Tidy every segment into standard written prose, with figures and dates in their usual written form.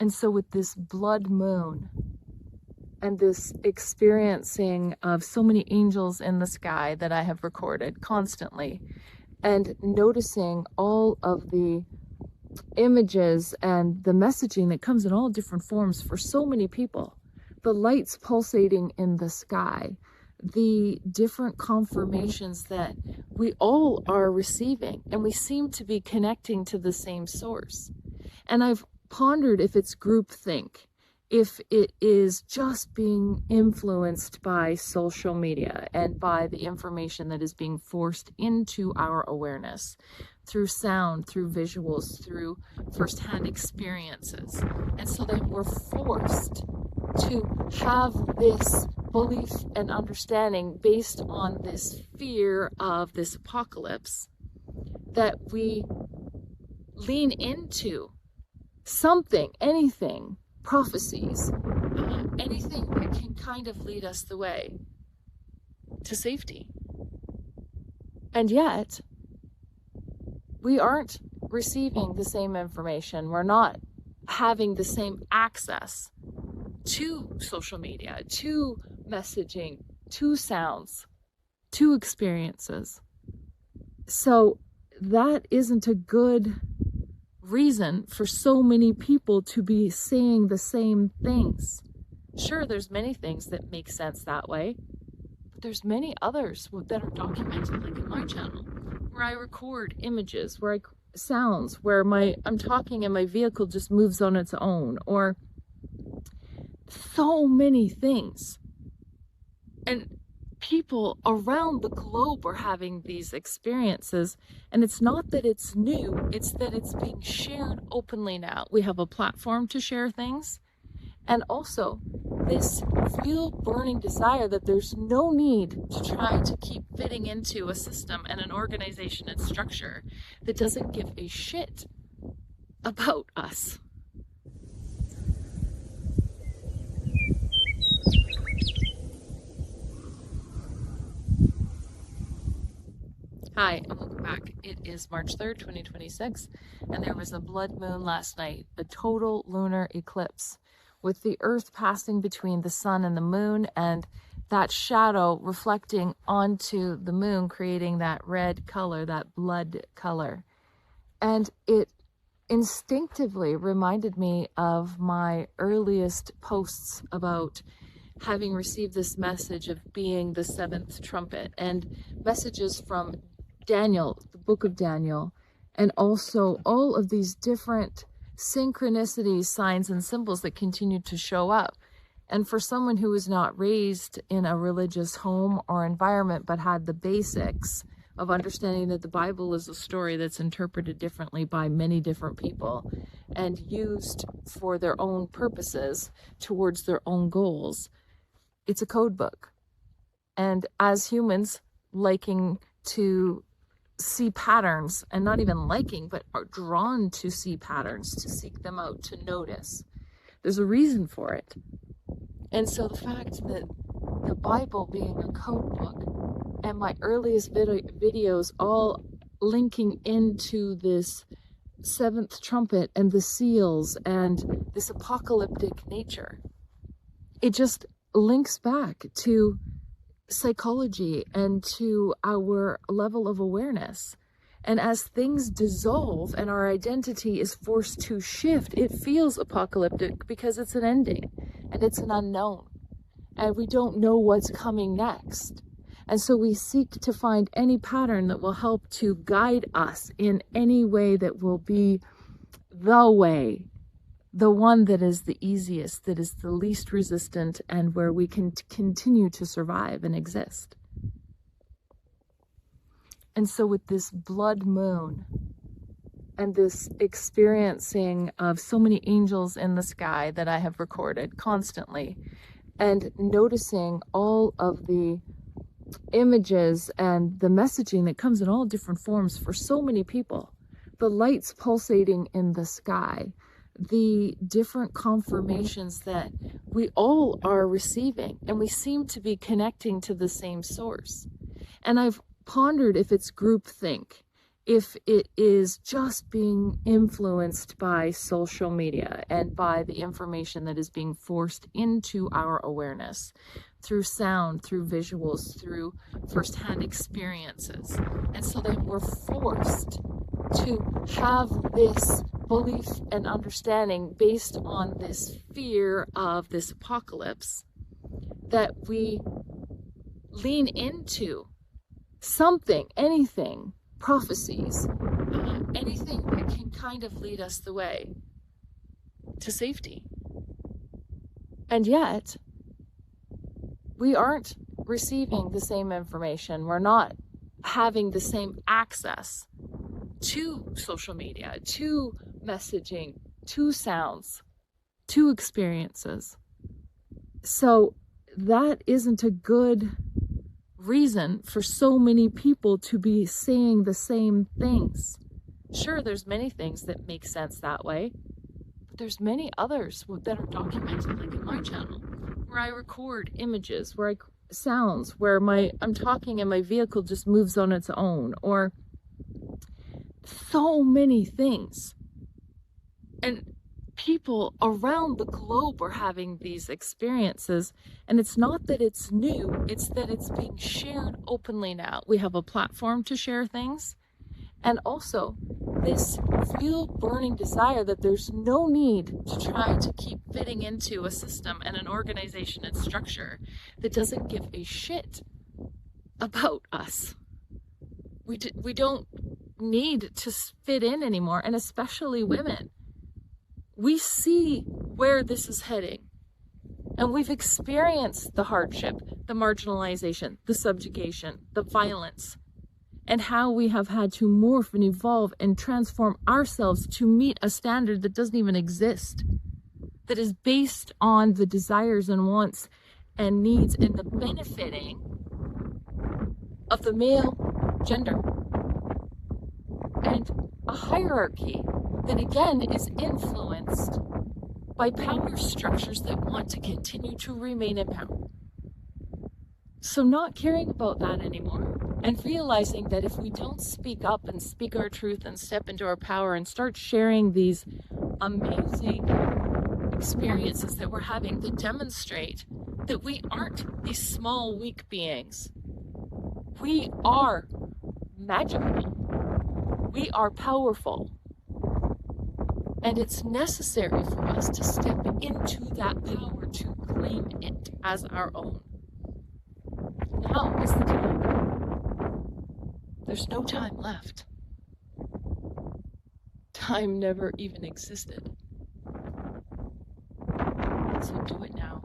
And so with this blood moon and this experiencing of so many angels in the sky that I have recorded constantly, and noticing all of the images and the messaging that comes in all different forms for so many people, the lights pulsating in the sky, the different confirmations that we all are receiving, and we seem to be connecting to the same source. And I've pondered if it's groupthink, if it is just being influenced by social media and by the information that is being forced into our awareness through sound, through visuals, through firsthand experiences. And so that we're forced to have this belief and understanding based on this fear of this apocalypse, that we lean into something, anything, prophecies, anything that can kind of lead us the way to safety. And yet, we aren't receiving the same information. We're not having the same access to social media, to messaging, to sounds, to experiences. So that isn't a good reason for so many people to be saying the same things. Sure, there's many things that make sense that way, but there's many others that are documented, like in my channel, where I record images, where sounds, where I'm talking and my vehicle just moves on its own, or so many things. And people around the globe are having these experiences, and it's not that it's new, it's that it's being shared openly now. We have a platform to share things, and also this real burning desire that there's no need to try to keep fitting into a system and an organization and structure that doesn't give a shit about us. Hi, and welcome back. It is March 3rd, 2026, and there was a blood moon last night, a total lunar eclipse, with the Earth passing between the sun and the moon, and that shadow reflecting onto the moon, creating that red color, that blood color. And it instinctively reminded me of my earliest posts about having received this message of being the seventh trumpet, and messages from Daniel, the book of Daniel, and also all of these different synchronicities, signs, and symbols that continue to show up. And for someone who was not raised in a religious home or environment, but had the basics of understanding that the Bible is a story that's interpreted differently by many different people and used for their own purposes towards their own goals, it's a code book. And as humans, liking to see patterns, and not even liking, but are drawn to see patterns, to seek them out, to notice, there's a reason for it. And so the fact that the Bible being a code book, and my earliest videos all linking into this seventh trumpet and the seals and this apocalyptic nature, it just links back to psychology and to our level of awareness. And as things dissolve and our identity is forced to shift, it feels apocalyptic because it's an ending and it's an unknown, and we don't know what's coming next. And so we seek to find any pattern that will help to guide us in any way that will be the way, the one that is the easiest, that is the least resistant, and where we can continue to survive and exist. And so with this blood moon and this experiencing of so many angels in the sky that I have recorded constantly, and noticing all of the images and the messaging that comes in all different forms for so many people, the lights pulsating in the sky, the different confirmations that we all are receiving, and we seem to be connecting to the same source. And I've pondered if it's groupthink, if it is just being influenced by social media and by the information that is being forced into our awareness through sound, through visuals, through firsthand experiences. And so then we're forced to have this belief and understanding based on this fear of this apocalypse, that we lean into something, anything, prophecies, anything that can kind of lead us the way to safety. And yet, we aren't receiving the same information. We're not having the same access to social media, to messaging, to sounds, to experiences. So that isn't a good reason for so many people to be saying the same things. Sure, there's many things that make sense that way, but there's many others that are documented, like in my channel, where I record images, where sounds, where I'm talking and my vehicle just moves on its own, or so many things. And people around the globe are having these experiences, and it's not that it's new, it's that it's being shared openly now. We have a platform to share things, and also this real burning desire that there's no need to try to keep fitting into a system and an organization and structure that doesn't give a shit about us. We don't need to fit in anymore, and especially women. We see where this is heading, and we've experienced the hardship, the marginalization, the subjugation, the violence, and how we have had to morph and evolve and transform ourselves to meet a standard that doesn't even exist, that is based on the desires and wants and needs and the benefiting of the male gender, and a hierarchy that again is influenced by power structures that want to continue to remain in power. So not caring about that anymore, and realizing that if we don't speak up and speak our truth and step into our power and start sharing these amazing experiences that we're having that demonstrate that we aren't these small, weak beings. We are magical. We are powerful. And it's necessary for us to step into that power, to claim it as our own. Now is the time. There's no time left. Time never even existed. So do it now.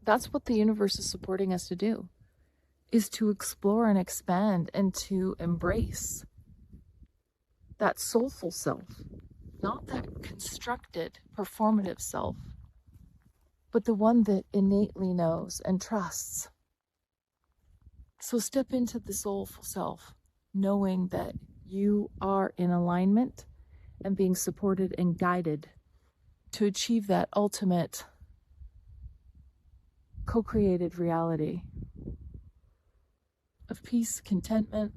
That's what the universe is supporting us to do, is to explore and expand and to embrace that soulful self, not that constructed, performative self, but the one that innately knows and trusts. So step into the soulful self, knowing that you are in alignment and being supported and guided to achieve that ultimate co-created reality of peace, contentment,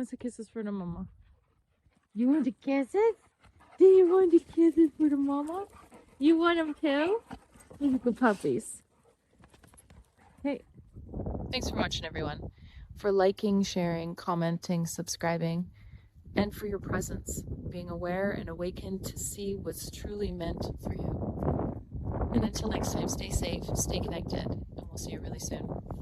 wants the kisses for the mama? You want the kisses? Do you want the kisses for the mama? You want them too? Look at puppies. Hey. Thanks for watching, everyone. For liking, sharing, commenting, subscribing, and for your presence, being aware and awakened to see what's truly meant for you. And until next time, stay safe, stay connected, and we'll see you really soon.